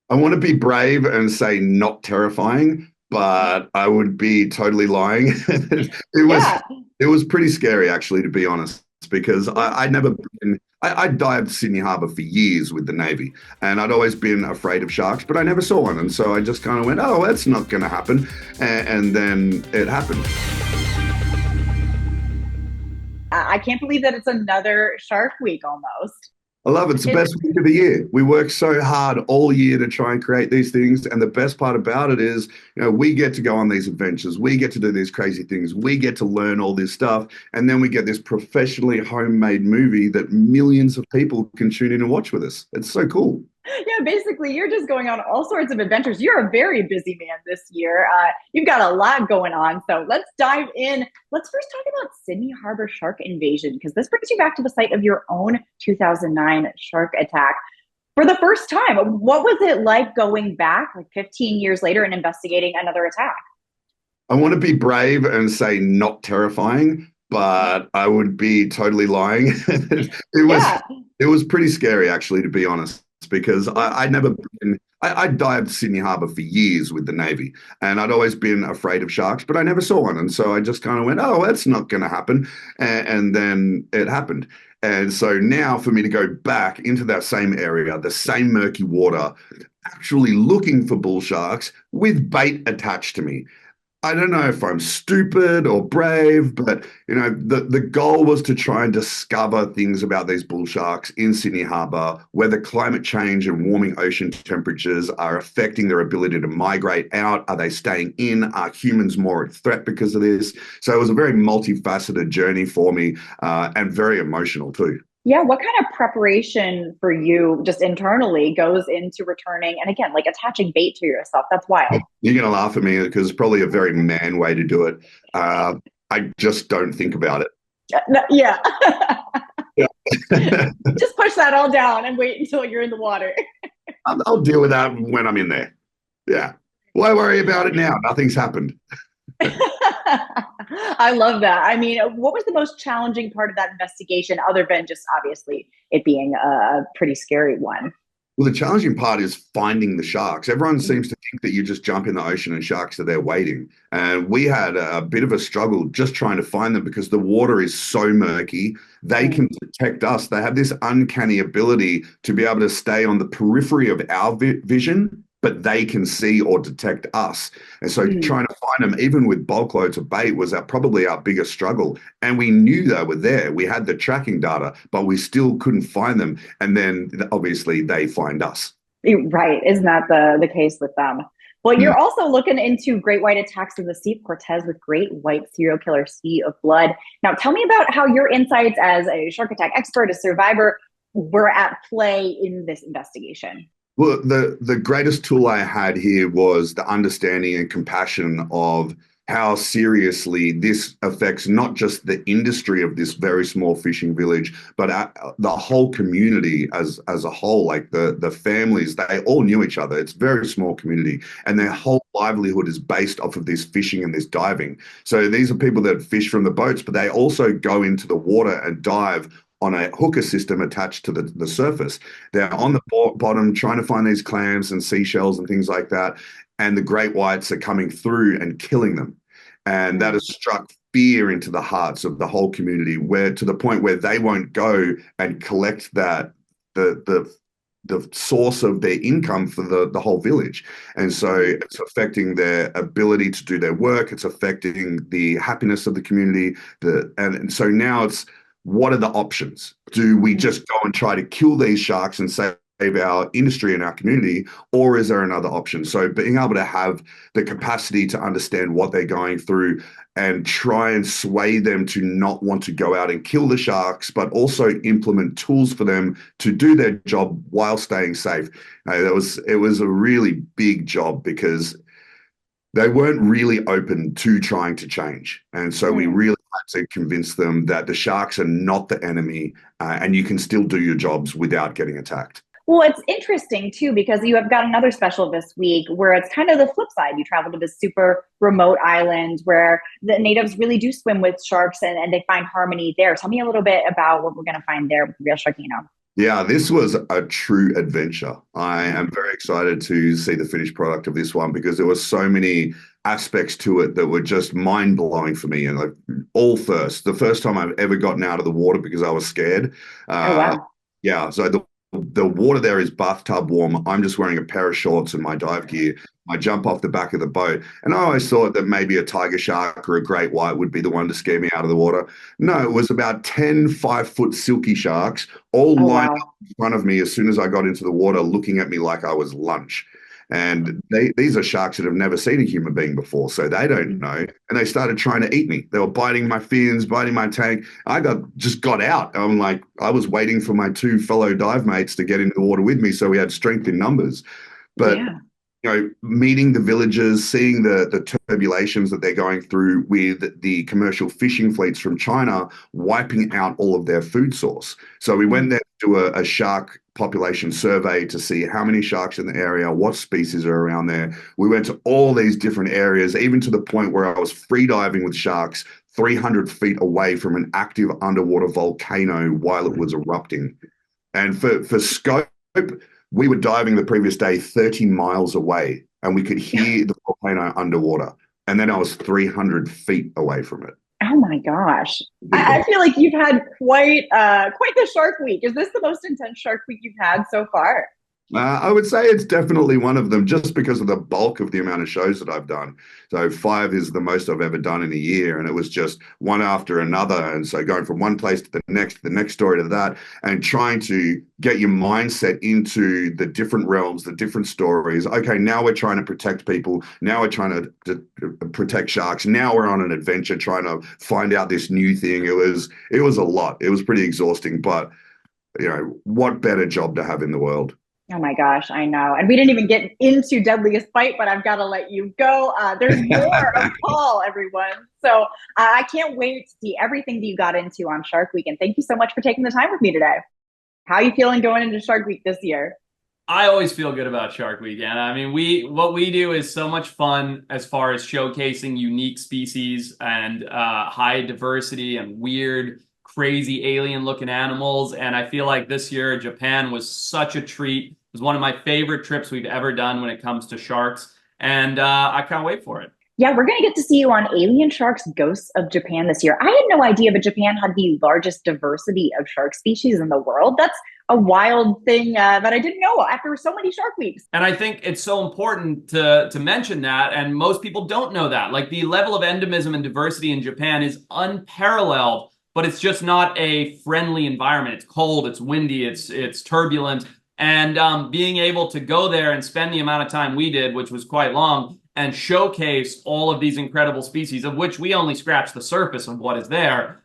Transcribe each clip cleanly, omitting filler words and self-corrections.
I want to be brave and say not terrifying, but I would be totally lying. It was Yeah. it was pretty scary actually, to be honest, because I'd never been. I dived Sydney Harbour for years with the Navy, and I'd always been afraid of sharks, but I never saw one, and so I just kind of went, "Oh, that's not going to happen," and then it happened. I can't believe that it's another Shark Week almost. I love it. It's the It, best week of the year. We work so hard all year to try and create these things. And the best part about it is, we get to go on these adventures. We get to do these crazy things. We get to learn all this stuff. And then we get this professionally homemade movie that millions of people can tune in and watch with us. It's so cool. yeah, basically, you're just going on all sorts of adventures. You're a very busy man this year. You've got a lot going on. So let's dive in. Let's first talk about Sydney Harbor shark invasion, because this brings you back to the site of your own 2009 shark attack. For the first time, what was it like going back like 15 years later and investigating another attack? I want to be brave and say not terrifying, but I would be totally lying. It was Yeah. it was pretty scary actually, to be honest, because I'd never been. I dived Sydney Harbour for years with the Navy, and I'd always been afraid of sharks, but I never saw one, and so I just kind of went, "Oh, that's not going to happen," and then it happened. And so now, for me to go back into that same area, the same murky water, actually looking for bull sharks with bait attached to me. I don't know if I'm stupid or brave, but the goal was to try and discover things about these bull sharks in Sydney Harbour, whether climate change and warming ocean temperatures are affecting their ability to migrate out. Are they staying in? Are humans more at threat because of this? So it was a very multifaceted journey for me, and very emotional too. Yeah, what kind of preparation for you just internally goes into returning and again, like attaching bait to yourself? That's wild. You're going to laugh at me because it's probably a very man way to do it. Uh, I just don't think about it. Yeah. Yeah. Just push that all down and wait until you're in the water. I'll deal with that when I'm in there. Yeah. Why worry about it now? Nothing's happened. I love that. I mean, what was the most challenging part of that investigation other than just obviously it being a pretty scary one? Well, the challenging part is finding the sharks. Everyone seems to think that you just jump in the ocean and sharks are there waiting. And we had a bit of a struggle just trying to find them because the water is so murky. They can detect us. They have this uncanny ability to be able to stay on the periphery of our vision, but they can see or detect us. And so Mm. trying to find them, even with bulk loads of bait, was probably our biggest struggle. And we knew they were there. We had the tracking data, but we still couldn't find them. And then obviously they find us. Right. Isn't that the case with them? Well, Mm. you're also looking into great white attacks in the Sea of Cortez with great white serial killer Sea of Blood. Now, tell me about how your insights as a shark attack expert, a survivor, were at play in this investigation. Well, the greatest tool I had here was the understanding and compassion of how seriously this affects not just the industry of this very small fishing village, but the whole community as a whole. Like the families, they all knew each other. It's a very small community, and their whole livelihood is based off of this fishing and this diving. So these are people that fish from the boats, but they also go into the water and dive on a hooker system attached to the surface. They're on the bottom trying to find these clams and seashells and things like that. And the great whites are coming through and killing them. And that has struck fear into the hearts of the whole community, where to the point where they won't go and collect the source of their income for the whole village. And so it's affecting their ability to do their work. It's affecting the happiness of the community. And so now it's, what are the options? Do we just go and try to kill these sharks and save our industry and our community, or is there another option? So being able to have the capacity to understand what they're going through and try and sway them to not want to go out and kill the sharks, but also implement tools for them to do their job while staying safe. It was a really big job because they weren't really open to trying to change. And so we Mm. really had to convince them that the sharks are not the enemy, and you can still do your jobs without getting attacked. Well, it's interesting too because you have got another special this week where it's kind of the flip side. You travel to this super remote island where the natives really do swim with sharks and they find harmony there. Tell me a little bit about what we're going to find there with real Sharkino. Yeah, this was a true adventure. I am very excited to see the finished product of this one because there were so many aspects to it that were just mind blowing for me. And like all first, the first time I've ever gotten out of the water because I was scared. Oh, Uh, wow. yeah, so the water there is bathtub warm. I'm just wearing a pair of shorts and my dive gear. I jump off the back of the boat, and I always thought that maybe a tiger shark or a great white would be the one to scare me out of the water. No, it was about 10 5-foot silky sharks all Oh, lined wow. in front of me as soon as I got into the water, looking at me like I was lunch. And these are sharks that have never seen a human being before, so they don't Mm. know. And they started trying to eat me. They were biting my fins, biting my tank. I just got out. I'm like, I was waiting for my two fellow dive mates to get into the water with me, so we had strength in numbers. But Yeah. meeting the villagers, seeing the turbulations that they're going through with the commercial fishing fleets from China wiping out all of their food source. So we went Mm. there to do a shark population survey to see how many sharks in the area, what species are around there. We went to all these different areas, even to the point where I was free diving with sharks 300 feet away from an active underwater volcano while it was erupting. And for scope, we were diving the previous day 30 miles away and we could hear the volcano underwater. And then I was 300 feet away from it. Oh my gosh. Big I deal. feel like you've had quite the Shark Week. Is this the most intense Shark Week you've had so far? I would say it's definitely one of them just because of the bulk of the amount of shows that I've done. So 5 is the most I've ever done in a year. And it was just one after another. And so going from one place to the next story to that, and trying to get your mindset into the different realms, the different stories. Okay, now we're trying to protect people. Now we're trying to protect sharks. Now we're on an adventure trying to find out this new thing. It was a lot. It was pretty exhausting, but what better job to have in the world? Oh my gosh, I know. And we didn't even get into Deadliest Fight, but I've got to let you go. There's more of Paul, everyone. So I can't wait to see everything that you got into on Shark Week. And thank you so much for taking the time with me today. How are you feeling going into Shark Week this year? I always feel good about Shark Week, and I mean, what we do is so much fun as far as showcasing unique species and high diversity and weird, crazy alien-looking animals. And I feel like this year Japan was such a treat. It was one of my favorite trips we've ever done when it comes to sharks, and I can't wait for it. Yeah, we're going to get to see you on Alien Sharks Ghosts of Japan this year. I had no idea, but Japan had the largest diversity of shark species in the world. That's a wild thing that I didn't know after so many Shark Weeks. And I think it's so important to mention that, and most people don't know that. Like the level of endemism and diversity in Japan is unparalleled, but it's just not a friendly environment. It's cold, it's windy, it's turbulent, and being able to go there and spend the amount of time we did, which was quite long, and showcase all of these incredible species, of which we only scratched the surface of what is there,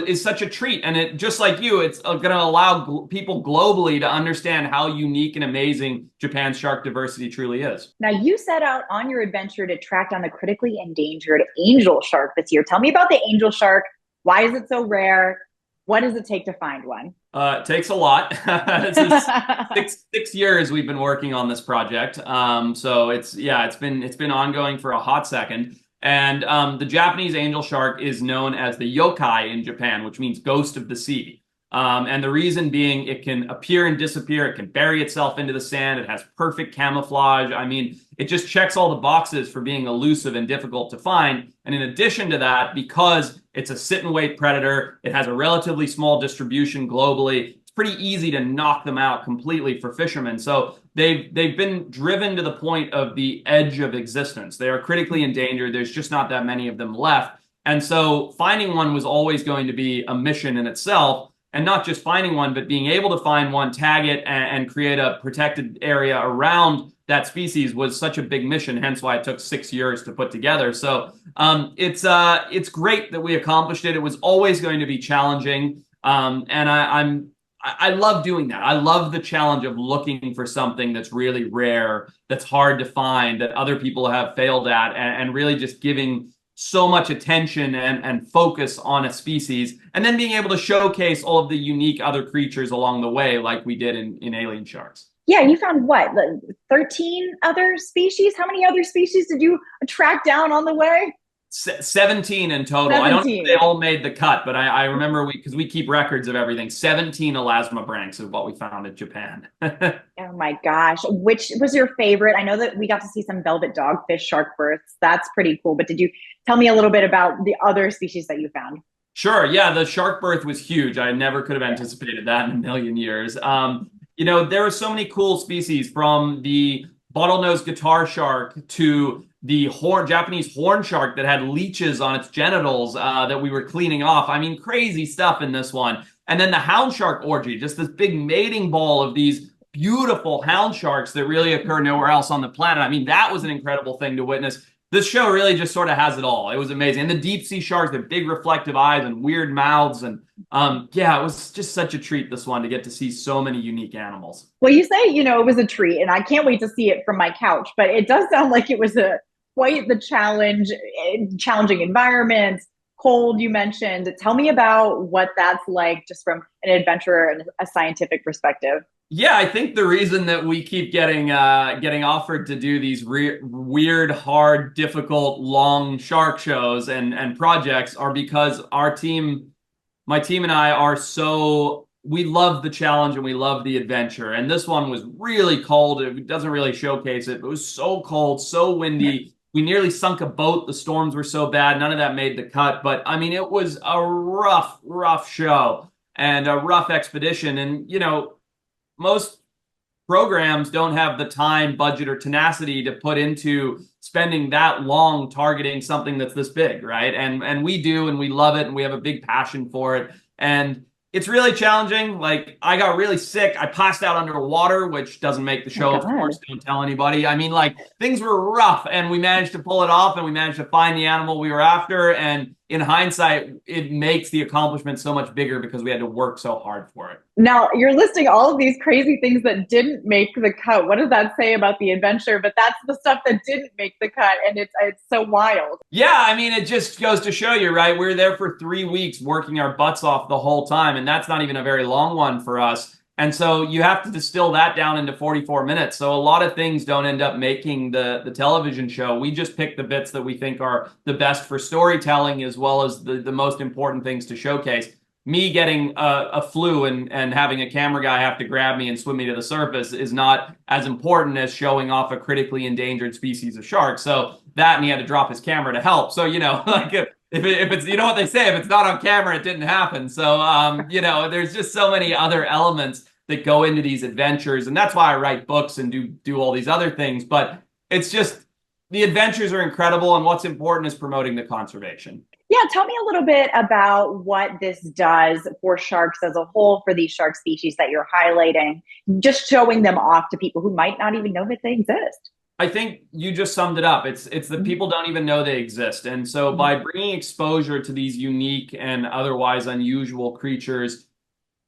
is such a treat. And it, just like you, it's going to allow people globally to understand how unique and amazing Japan's shark diversity truly is. Now, you set out on your adventure to track down the critically endangered angel shark this year. Tell me about the angel shark. Why is it so rare? What does it take to find one? It takes a lot. This is six years we've been working on this project. So it's been ongoing for a hot second. And the Japanese angel shark is known as the yokai in Japan, which means ghost of the sea. And the reason being, it can appear and disappear. It can bury itself into the sand. It has perfect camouflage. I mean, it just checks all the boxes for being elusive and difficult to find. And in addition to that, because it's a sit and wait predator, it has a relatively small distribution globally. It's pretty easy to knock them out completely for fishermen. So they've been driven to the point of the edge of existence. They are critically endangered. There's just not that many of them left. And so finding one was always going to be a mission in itself. And not just finding one, but being able to find one, tag it, and create a protected area around that species was such a big mission. Hence why it took 6 years to put together. So it's great that we accomplished it. It was always going to be challenging, and I love doing that. I love the challenge of looking for something that's really rare, that's hard to find, that other people have failed at, and really just giving so much attention and focus on a species, and then being able to showcase all of the unique other creatures along the way, like we did in Alien Sharks. Yeah, you found what, 13 other species? How many other species did you track down on the way? 17 in total. 17. I don't know if they all made the cut, but I remember because we keep records of everything. 17 elasmobranchs is what we found in Japan. Oh my gosh. Which was your favorite? I know that we got to see some velvet dogfish shark births. That's pretty cool. But did you tell me a little bit about the other species that you found? Sure. Yeah, the shark birth was huge. I never could have anticipated that in a million years. You know, there are so many cool species, from the bottlenose guitar shark to the Japanese horn shark that had leeches on its genitals that we were cleaning off. I mean, crazy stuff in this one. And then the hound shark orgy, just this big mating ball of these beautiful hound sharks that really occur nowhere else on the planet. I mean, that was an incredible thing to witness. This show really just sort of has it all. It was amazing. And the deep sea sharks, the big reflective eyes and weird mouths. And yeah, it was just such a treat, this one, to get to see so many unique animals. Well, you say, you know, it was a treat, and I can't wait to see it from my couch, but it does sound like it was quite the challenging environment, cold, you mentioned. Tell me about what that's like, just from an adventurer and a scientific perspective. Yeah, I think the reason that we keep getting offered to do these weird, hard, difficult, long shark shows and projects are because my team and I we love the challenge and we love the adventure. And this one was really cold. It doesn't really showcase it. It was so cold, so windy. We nearly sunk a boat. The storms were so bad. None of that made the cut. But I mean, it was a rough show and a rough expedition. And, you know, most programs don't have the time, budget, or tenacity to put into spending that long targeting something that's this big, right? And we do, and we love it, and we have a big passion for it. And it's really challenging. Like, I got really sick. I passed out underwater, which doesn't make the show, of course. Don't tell anybody. I mean, like, things were rough, and we managed to pull it off, and we managed to find the animal we were after. And in hindsight, it makes the accomplishment so much bigger because we had to work so hard for it. Now, you're listing all of these crazy things that didn't make the cut. What does that say about the adventure? But that's the stuff that didn't make the cut, and it's so wild. Yeah, I mean, it just goes to show you, right? We were there for 3 weeks working our butts off the whole time, and that's not even a very long one for us. And so you have to distill that down into 44 minutes. So a lot of things don't end up making the television show. We just pick the bits that we think are the best for storytelling, as well as the most important things to showcase. Me getting a flu and having a camera guy have to grab me and swim me to the surface is not as important as showing off a critically endangered species of shark. So that, and he had to drop his camera to help. So, you know, like if it's, you know what they say, if it's not on camera, it didn't happen. So, you know, there's just so many other elements that go into these adventures. And that's why I write books and do all these other things. But it's just, the adventures are incredible. And what's important is promoting the conservation. Yeah, tell me a little bit about what this does for sharks as a whole, for these shark species that you're highlighting, just showing them off to people who might not even know that they exist. I think you just summed it up. It's that people don't even know they exist. And so by bringing exposure to these unique and otherwise unusual creatures,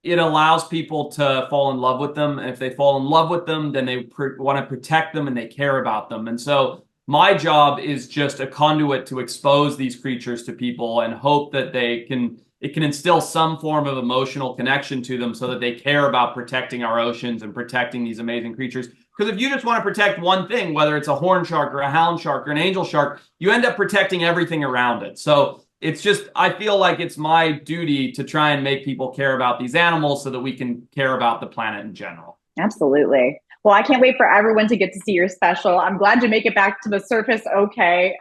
it allows people to fall in love with them. And if they fall in love with them, then they want to protect them and they care about them. And so my job is just a conduit to expose these creatures to people and hope that it can instill some form of emotional connection to them so that they care about protecting our oceans and protecting these amazing creatures. Because if you just want to protect one thing, whether it's a horn shark or a hound shark or an angel shark, you end up protecting everything around it. So it's just, I feel like it's my duty to try and make people care about these animals so that we can care about the planet in general. Absolutely. Well, I can't wait for everyone to get to see your special. I'm glad you make it back to the surface okay.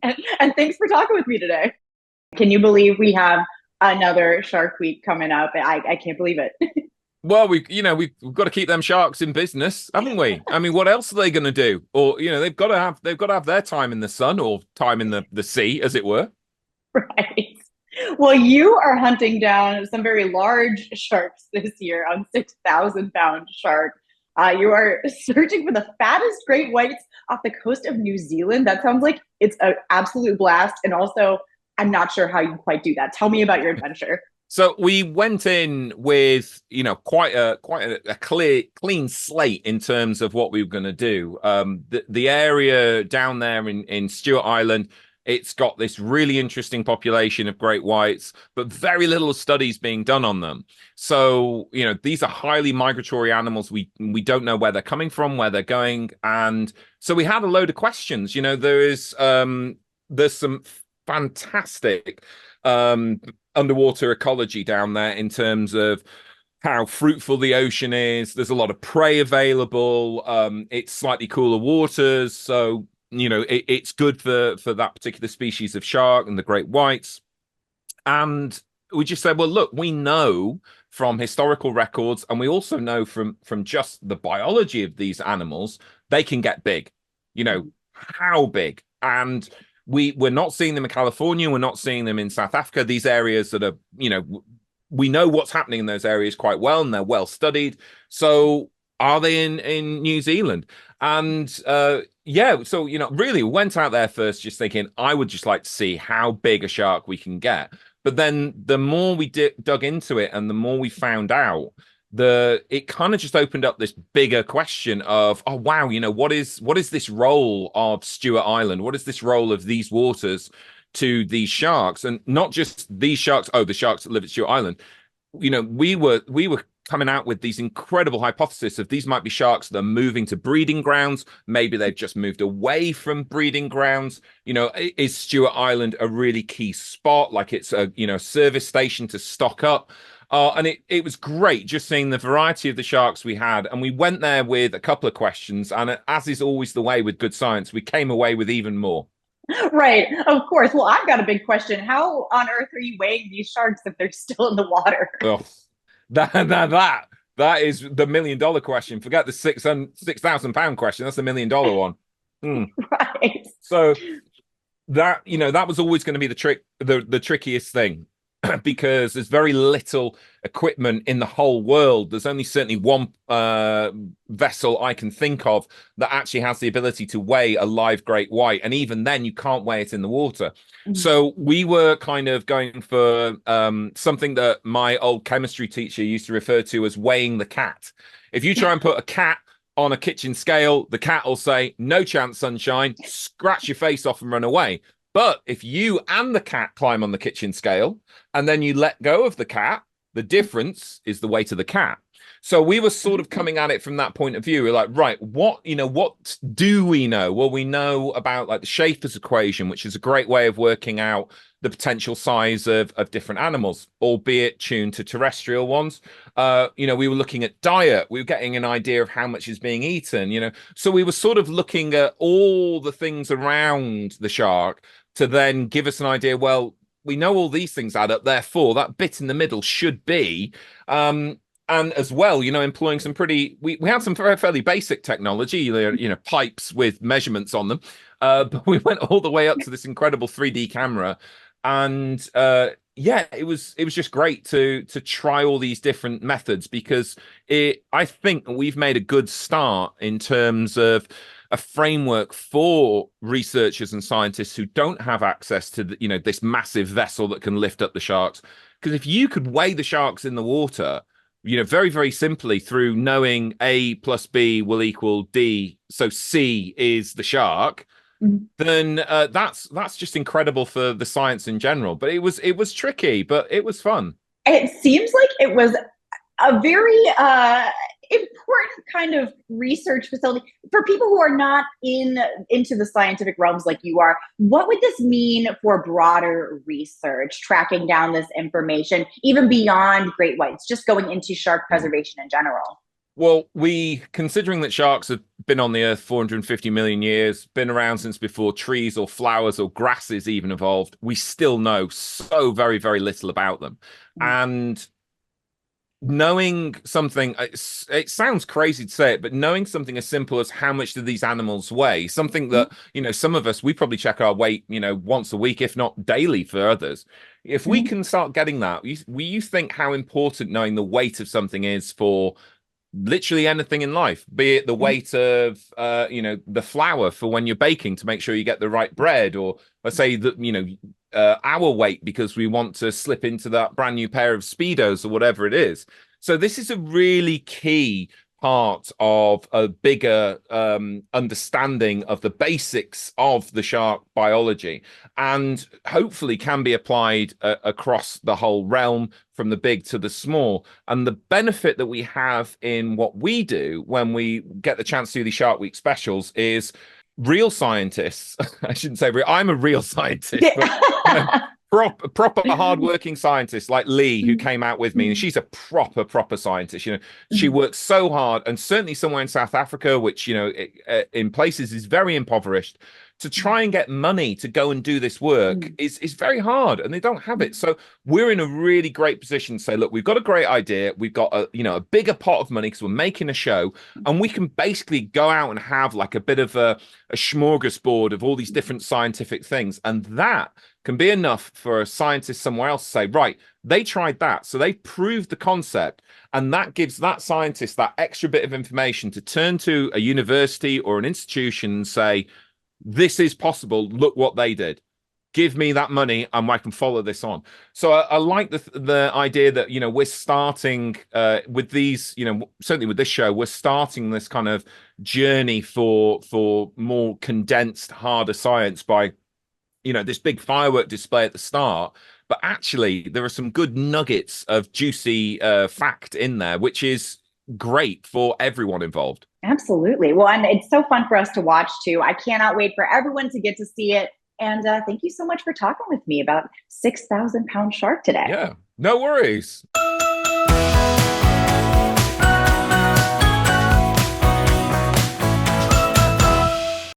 And thanks for talking with me today. Can you believe we have another Shark Week coming up? I can't believe it. Well, we've got to keep them sharks in business, haven't we? I mean, what else are they going to do? Or, you know, they've got to have their time in the sun, or time in the sea, as it were. Right. Well, you are hunting down some very large sharks this year on 6,000-pound shark. You are searching for the fattest great whites off the coast of New Zealand. That sounds like it's an absolute blast. And also, I'm not sure how you quite do that. Tell me about your adventure. So we went in with, you know, quite a clean slate in terms of what we were going to do. The area down there in Stewart Island, it's got this really interesting population of great whites, but very little studies being done on them. So, you know, these are highly migratory animals. We don't know where they're coming from, where they're going. And so we had a load of questions. You know, there is there's some fantastic underwater ecology down there in terms of how fruitful the ocean is. There's a lot of prey available. It's slightly cooler waters, so it's good for that particular species of shark and the great whites. And we just said, well, look, we know from historical records, and we also know from just the biology of these animals, they can get big. How big? And we're not seeing them in California. We're not seeing them in South Africa. These areas that are, we know what's happening in those areas quite well, and they're well studied. So are they in New Zealand? And so really we went out there first just thinking I would just like to see how big a shark we can get. But then the more we dug into it and the more we found out, it kind of just opened up this bigger question of, oh wow, what is this role of Stewart Island? What is this role of these waters to these sharks? And not just these sharks, the sharks that live at Stewart Island. We were coming out with these incredible hypotheses of these might be sharks that are moving to breeding grounds. Maybe they've just moved away from breeding grounds. Is Stewart Island a really key spot? Like it's a service station to stock up. And it was great just seeing the variety of the sharks we had. And we went there with a couple of questions. And as is always the way with good science, we came away with even more. Right. Of course. Well, I've got a big question. How on earth are you weighing these sharks if they're still in the water? Oh, that is the $1 million question. Forget the £6,000 question. That's the $1 million one. Right. So that was always going to be the trickiest thing. Because there's very little equipment in the whole world. There's only certainly one vessel I can think of that actually has the ability to weigh a live great white. And even then, you can't weigh it in the water. Mm-hmm. So we were kind of going for something that my old chemistry teacher used to refer to as weighing the cat. If you try and put a cat on a kitchen scale, the cat will say, no chance, sunshine, scratch your face off and run away. But if you and the cat climb on the kitchen scale and then you let go of the cat, the difference is the weight of the cat. So we were sort of coming at it from that point of view. We're like, right, what do we know? Well, we know about like the Schaefer's equation, which is a great way of working out the potential size of different animals, albeit tuned to terrestrial ones. We were looking at diet. We were getting an idea of how much is being eaten, So we were sort of looking at all the things around the shark to then give us an idea, well, we know all these things add up, therefore that bit in the middle should be, and as well, employing some we had some fairly basic technology, pipes with measurements on them, but we went all the way up to this incredible 3D camera, and it was just great to try all these different methods, because I think we've made a good start in terms of a framework for researchers and scientists who don't have access to this massive vessel that can lift up the sharks. Because if you could weigh the sharks in the water, very, very simply through knowing A plus B will equal D, so C is the shark, then that's just incredible for the science in general. But it was tricky, but it was fun. It seems like it was a very important kind of research facility for people who are not into the scientific realms like you are. What would this mean for broader research, tracking down this information, even beyond great whites, just going into shark preservation in general? Well, considering that sharks have been on the earth 450 million years, been around since before trees or flowers or grasses even evolved, we still know so very, very little about them. And knowing something, it sounds crazy to say it, but knowing something as simple as how much do these animals weigh, something that, some of us, we probably check our weight, once a week, if not daily for others. If we can start getting that, you think how important knowing the weight of something is for literally anything in life, be it the weight of, the flour for when you're baking to make sure you get the right bread, or let's say that, our weight because we want to slip into that brand new pair of Speedos or whatever it is. So this is a really key part of a bigger understanding of the basics of the shark biology, and hopefully can be applied across the whole realm, from the big to the small. And the benefit that we have in what we do when we get the chance to do these Shark Week specials is real scientists, I shouldn't say real, I'm a real scientist, but proper hardworking scientists like Lee, who came out with me, and she's a proper scientist. She works so hard, and certainly somewhere in South Africa, which in places is very impoverished, to try and get money to go and do this work is very hard, and they don't have it. So we're in a really great position to say, look, we've got a great idea, we've got a bigger pot of money because we're making a show, and we can basically go out and have like a bit of a smorgasbord of all these different scientific things, and that can be enough for a scientist somewhere else to say, right, they tried that, so they proved the concept, and that gives that scientist that extra bit of information to turn to a university or an institution and say, this is possible, look what they did, give me that money and I can follow this on. So I like the idea that we're starting with these, certainly with this show, we're starting this kind of journey for more condensed, harder science by this big firework display at the start, but actually there are some good nuggets of juicy fact in there, which is great for everyone involved. Absolutely. Well, and it's so fun for us to watch too. I cannot wait for everyone to get to see it. And thank you so much for talking with me about 6,000 pound shark today. Yeah, no worries.